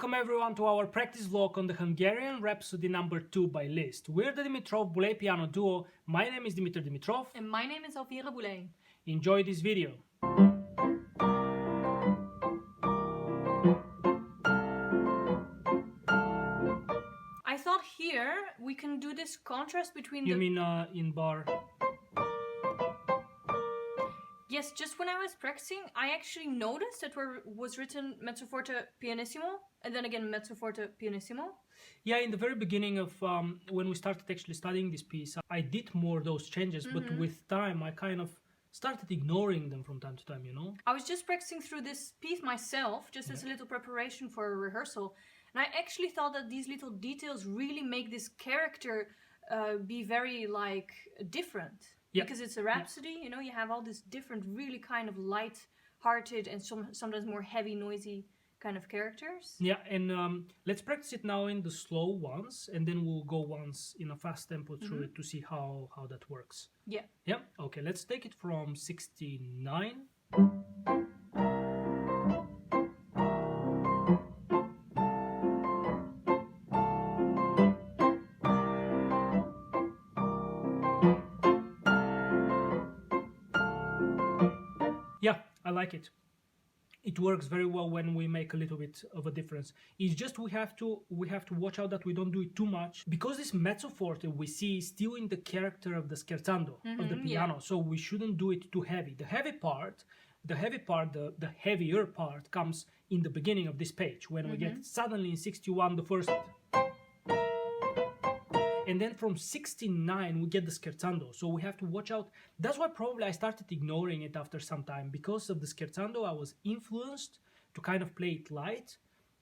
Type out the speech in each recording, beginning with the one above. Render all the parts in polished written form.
Welcome everyone to our practice vlog on the Hungarian Rhapsody number 2 by Liszt. We're the DimitrovBoelee piano duo. My name is Dimitri Dimitrov. And my name is DimitrovBoelee. Enjoy this video. I thought here we can do this contrast between You mean in bar? Yes, just when I was practicing, I actually noticed that there was written mezzo forte pianissimo, and then again mezzo forte pianissimo. Yeah, in the very beginning of when we started actually studying this piece, I did more those changes, but with time I kind of started ignoring them from time to time, you know? I was just practicing through this piece myself, just as a little preparation for a rehearsal, and I actually thought that these little details really make this character be very, like, different. Yeah. Because it's a rhapsody, you know, you have all this different, really kind of light-hearted and sometimes more heavy, noisy kind of characters. Yeah, and let's practice it now in the slow ones, and then we'll go once in a fast tempo through it to see how that works. Yeah. Yeah, okay, let's take it from 69. Yeah, I like it. It works very well when we make a little bit of a difference. It's just we have to watch out that we don't do it too much, because this mezzo forte we see is still in the character of the scherzando of the piano, so we shouldn't do it too heavy. The heavier part comes in the beginning of this page when we get suddenly in 61 the first. And then from 69 we get the scherzando, so we have to watch out. That's why probably I started ignoring it after some time. Because of the scherzando I was influenced to kind of play it light,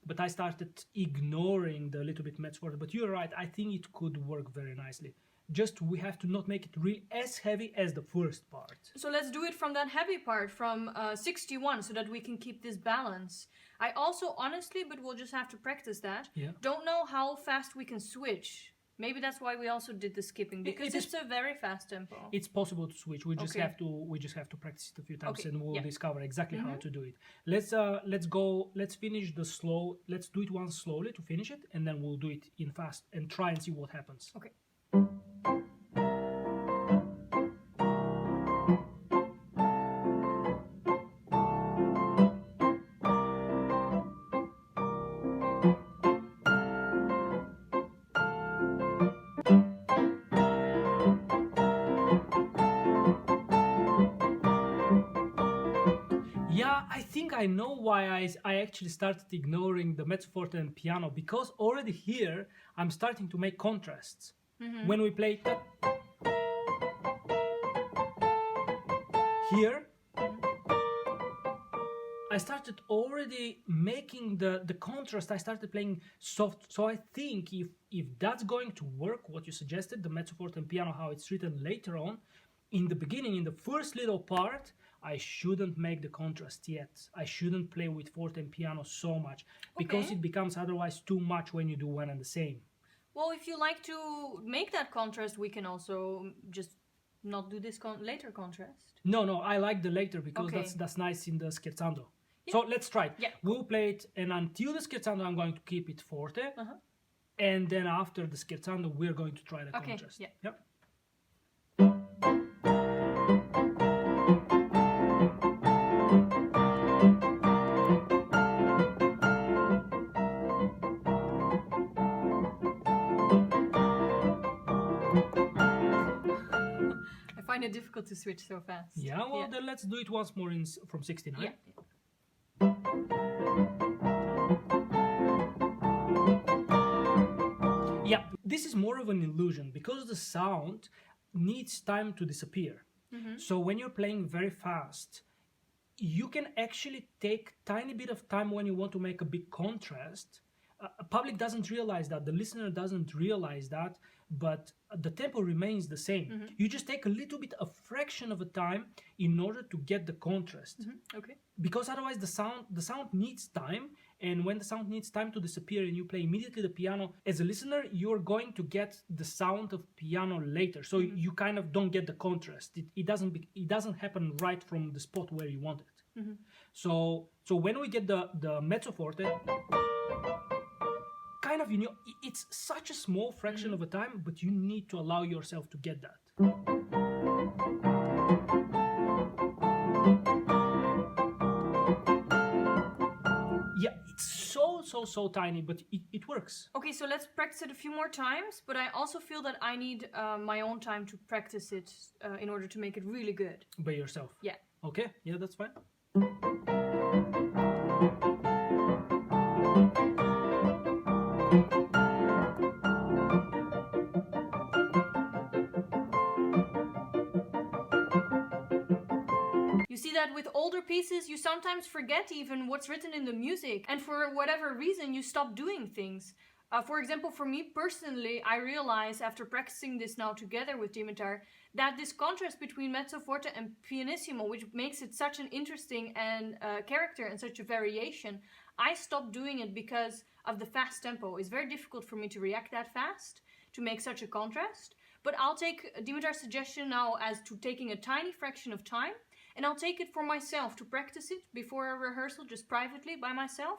but I started ignoring the little bit mezzo forte. But you're right, I think it could work very nicely. Just we have to not make it really as heavy as the first part. So let's do it from that heavy part, from 61, so that we can keep this balance. I also honestly, but we'll just have to practice that, don't know how fast we can switch. Maybe that's why we also did the skipping, because it's a very fast tempo. It's possible to switch. We just have to practice it a few times, and we'll discover exactly how to do it. Let's finish the slow. Let's do it once slowly to finish it, and then we'll do it in fast and try and see what happens. Okay. Yeah, I think I know why I actually started ignoring the mezzo forte and piano, because already here I'm starting to make contrasts. When we play here, I started already making the contrast. I started playing soft, so I think if that's going to work, what you suggested, the mezzo forte and piano, how it's written later on, in the beginning, in the first little part, I shouldn't make the contrast yet. I shouldn't play with forte and piano so much, because it becomes otherwise too much when you do one and the same. Well, if you like to make that contrast, we can also just not do this later contrast. No, I like the later, because that's nice in the scherzando. Yeah. So let's try it. Yeah. We'll play it, and until the scherzando I'm going to keep it forte, and then after the scherzando we're going to try the contrast. Yeah. Yep. I find it difficult to switch so fast. Yeah, well, then let's do it once more from 69. Yeah. Yeah, this is more of an illusion, because the sound needs time to disappear. So when you're playing very fast, you can actually take tiny bit of time when you want to make a big contrast. Public doesn't realize that, the listener doesn't realize that, but the tempo remains the same. You just take a little bit, a fraction of a time in order to get the contrast. Okay. Because otherwise the sound needs time, and when the sound needs time to disappear and you play immediately the piano, as a listener you're going to get the sound of piano later, so you kind of don't get the contrast. It doesn't happen right from the spot where you want it. So when we get the mezzo forte, kind of, it's such a small fraction of a time, but you need to allow yourself to get that. Yeah, it's so tiny, but it works. Okay, so let's practice it a few more times, but I also feel that I need my own time to practice it in order to make it really good. By yourself? Yeah. Okay, yeah, that's fine. You see that with older pieces, you sometimes forget even what's written in the music, and for whatever reason, you stop doing things. For example, for me personally, I realize after practicing this now together with Dimitar, that this contrast between mezzo forte and pianissimo, which makes it such an interesting and character and such a variation, I stopped doing it because of the fast tempo. It's very difficult for me to react that fast, to make such a contrast. But I'll take Dimitar's suggestion now as to taking a tiny fraction of time, and I'll take it for myself to practice it before a rehearsal, just privately by myself.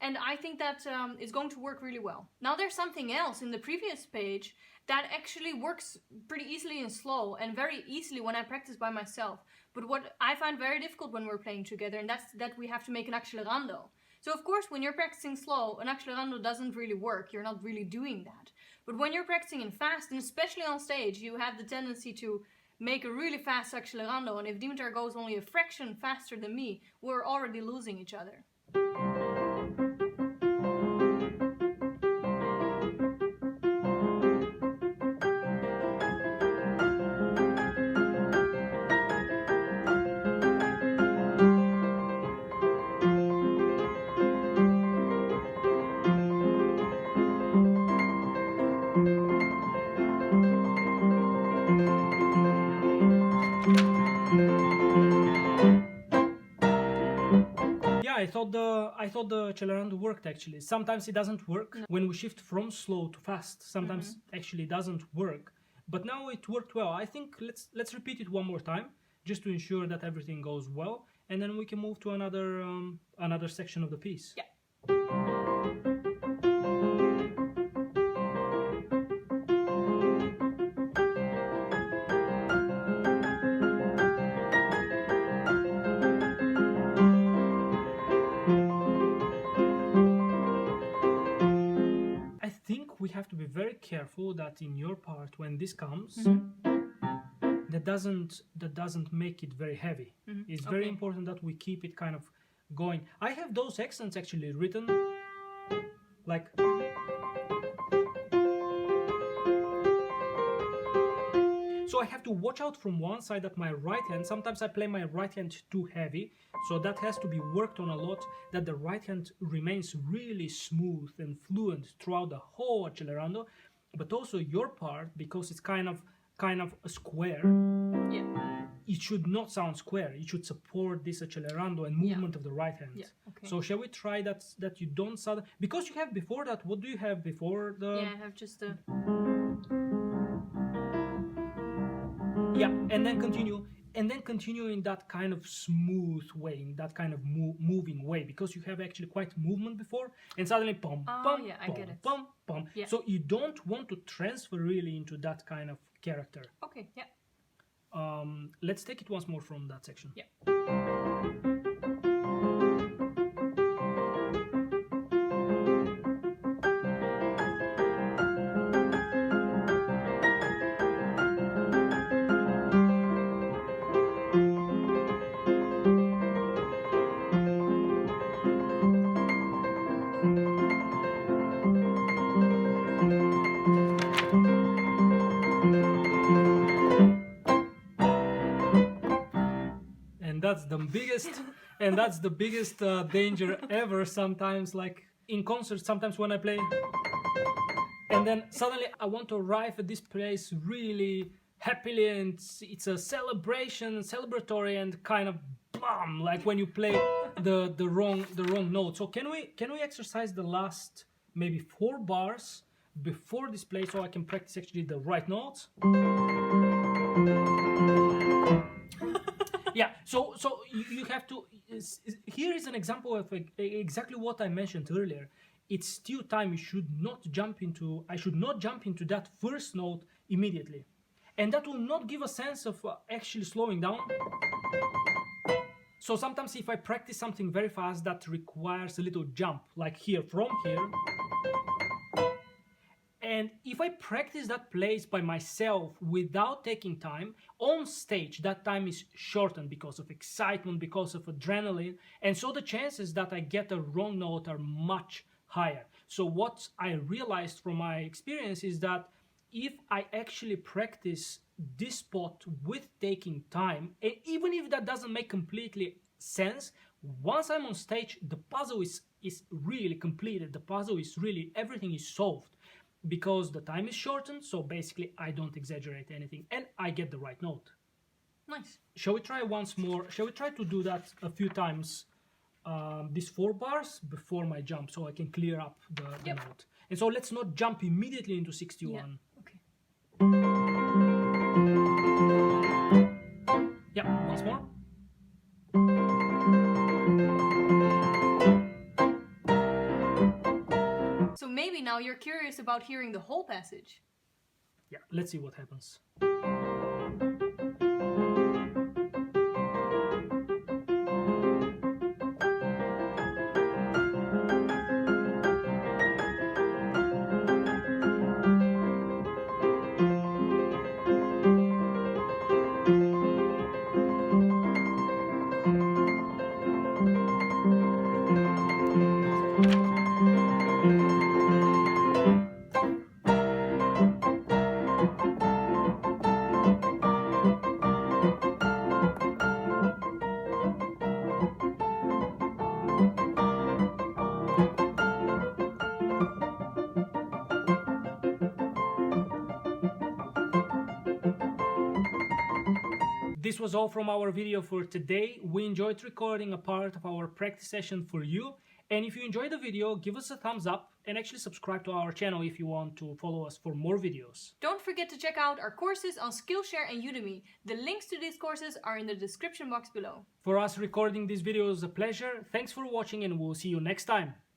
And I think that is going to work really well. Now there's something else in the previous page that actually works pretty easily in slow and very easily when I practice by myself. But what I find very difficult when we're playing together, and that's that we have to make an accelerando. So of course, when you're practicing slow, an accelerando doesn't really work. You're not really doing that. But when you're practicing in fast, and especially on stage, you have the tendency to make a really fast accelerando. And if Dimitar goes only a fraction faster than me, we're already losing each other. I thought the accelerando worked actually. Sometimes it doesn't work when we shift from slow to fast. Sometimes actually it doesn't work. But now it worked well. I think let's repeat it one more time just to ensure that everything goes well, and then we can move to another section of the piece. Yeah. We have to be very careful that in your part, when this comes, that doesn't make it very heavy. It's very important that we keep it kind of going. I have those accents actually written like. So I have to watch out from one side at my right hand. Sometimes I play my right hand too heavy, so that has to be worked on a lot, that the right hand remains really smooth and fluent throughout the whole accelerando, but also your part, because it's kind of a square. Yeah. It should not sound square. It should support this accelerando and movement of the right hand. Yeah. Okay. So shall we try that you don't sound, because you have before that, what do you have before the? Yeah, I have just a. Yeah, and then continue in that kind of smooth way, in that kind of moving way, because you have actually quite movement before, and suddenly pom pom yeah, I pom get it. pom pom. Yeah. So you don't want to transfer really into that kind of character. Okay, yeah. Let's take it once more from that section. Yeah. That's the biggest danger ever. Sometimes, like in concerts, sometimes when I play, and then suddenly I want to arrive at this place really happily, and it's a celebratory, and kind of bam, like when you play the wrong note. So can we exercise the last maybe 4 bars before this play, so I can practice actually the right notes? Yeah, so you have to. Here is an example of exactly what I mentioned earlier. it's still time. I should not jump into that first note immediately. And that will not give a sense of actually slowing down. So sometimes if I practice something very fast that requires a little jump, like here, from here, and if I practice that place by myself without taking time, on stage that time is shortened because of excitement, because of adrenaline, and so the chances that I get a wrong note are much higher. So what I realized from my experience is that if I actually practice this spot with taking time, and even if that doesn't make completely sense, once I'm on stage, the puzzle is really completed. The puzzle is really, everything is solved because the time is shortened. So basically I don't exaggerate anything and I get the right note. Nice. Shall we try once more? Shall we try to do that a few times, these 4 bars before my jump, so I can clear up the note? And so let's not jump immediately into 61. Yeah. Okay. Yeah, once more. So maybe now you're curious about hearing the whole passage. Yeah, let's see what happens. This was all from our video for today. We enjoyed recording a part of our practice session for you. And if you enjoyed the video, give us a thumbs up and actually subscribe to our channel if you want to follow us for more videos. Don't forget to check out our courses on Skillshare and Udemy. The links to these courses are in the description box below. For us, recording this video is a pleasure. Thanks for watching and we'll see you next time.